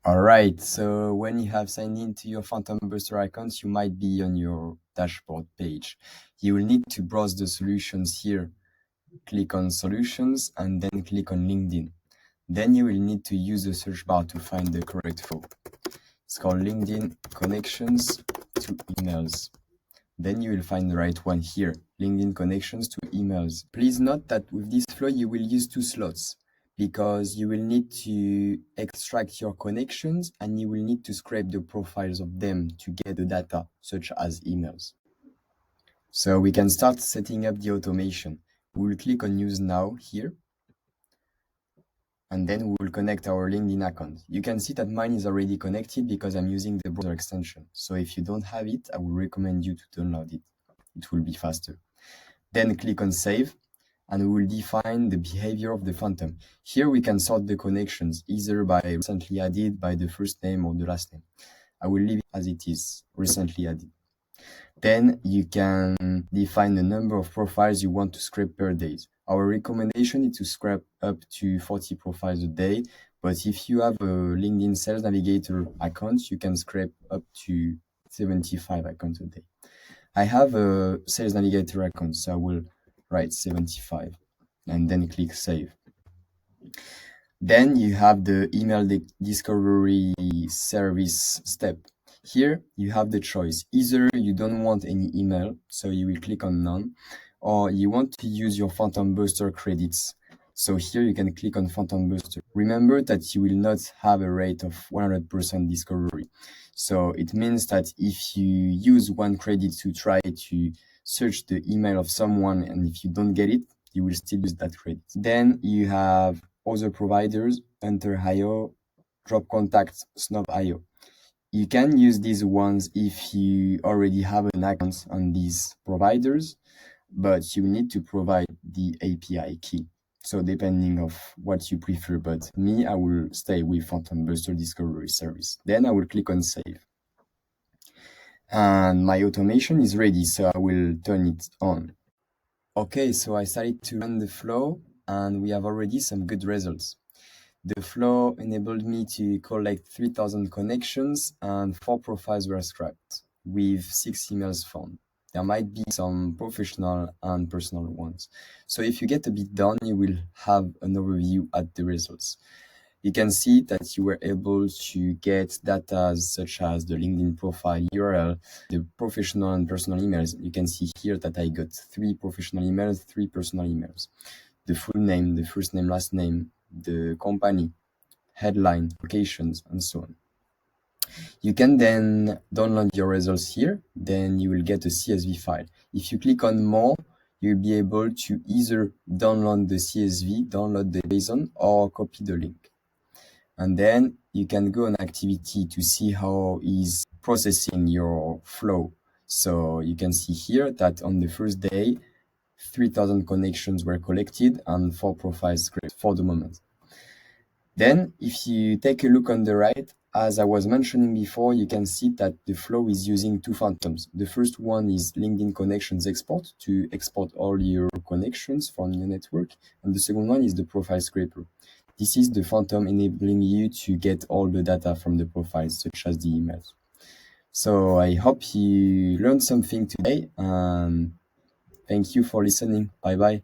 All right, so when you have signed into your Phantom Booster account, you might be on your dashboard page. You will need to browse the solutions here. Click on Solutions and then click on LinkedIn. Then you will need to use the search bar to find the correct flow. It's called LinkedIn Connections to Emails. Then you will find the right one here, LinkedIn Connections to Emails. Please note that with this flow, you will use 2 slots because you will need to extract your connections and you will need to scrape the profiles of them to get the data, such as emails. So we can start setting up the automation. We will click on Use Now here. And then we will connect our LinkedIn account. You can see that mine is already connected because I'm using the browser extension. So if you don't have it, I would recommend you to download it. It will be faster. Then click on Save, and we will define the behavior of the Phantom. Here we can sort the connections, either by recently added, by the first name or the last name. I will leave it as it is, recently added. Then you can define the number of profiles you want to scrape per day. Our recommendation is to scrape up to 40 profiles a day, but if you have a LinkedIn Sales Navigator account, you can scrape up to 75 accounts a day. I have a Sales Navigator account, so I will write 75 and then click Save. Then you have the email discovery service step. Here you have the choice. Either you don't want any email, so you will click on None, or you want to use your Phantom Booster credits. So here you can click on Phantom Booster. Remember that you will not have a rate of 100% discovery. So it means that if you use 1 credit to try to search the email of someone, and if you don't get it, you will still use that credit. Then you have other providers, Enter.io, Drop Contacts, Snob.io. You can use these ones if you already have an account on these providers, but you need to provide the API key. So depending of what you prefer, but me, I will stay with Phantom Booster Discovery Service. Then I will click on Save. And my automation is ready, so I will turn it on. Okay, so I started to run the flow and we have already some good results. The flow enabled me to collect 3,000 connections and 4 profiles were scrapped, with 6 emails found. There might be some professional and personal ones. So if you get a bit down, you will have an overview at the results. You can see that you were able to get data such as the LinkedIn profile URL, the professional and personal emails. You can see here that I got 3 professional emails, 3 personal emails. The full name, the first name, last name, the company, headline, locations, and so on. You can then download your results here, then you will get a CSV file. If you click on More, you'll be able to either download the CSV, download the JSON, or copy the link. And then you can go on activity to see how is processing your flow. So you can see here that on the first day, 3,000 connections were collected and 4 profiles scraped for the moment. Then, if you take a look on the right, as I was mentioning before, you can see that the flow is using 2 phantoms. The first one is LinkedIn Connections Export to export all your connections from your network. And the second one is the Profile Scraper. This is the phantom enabling you to get all the data from the profiles, such as the emails. So I hope you learned something today, and thank you for listening. Bye-bye.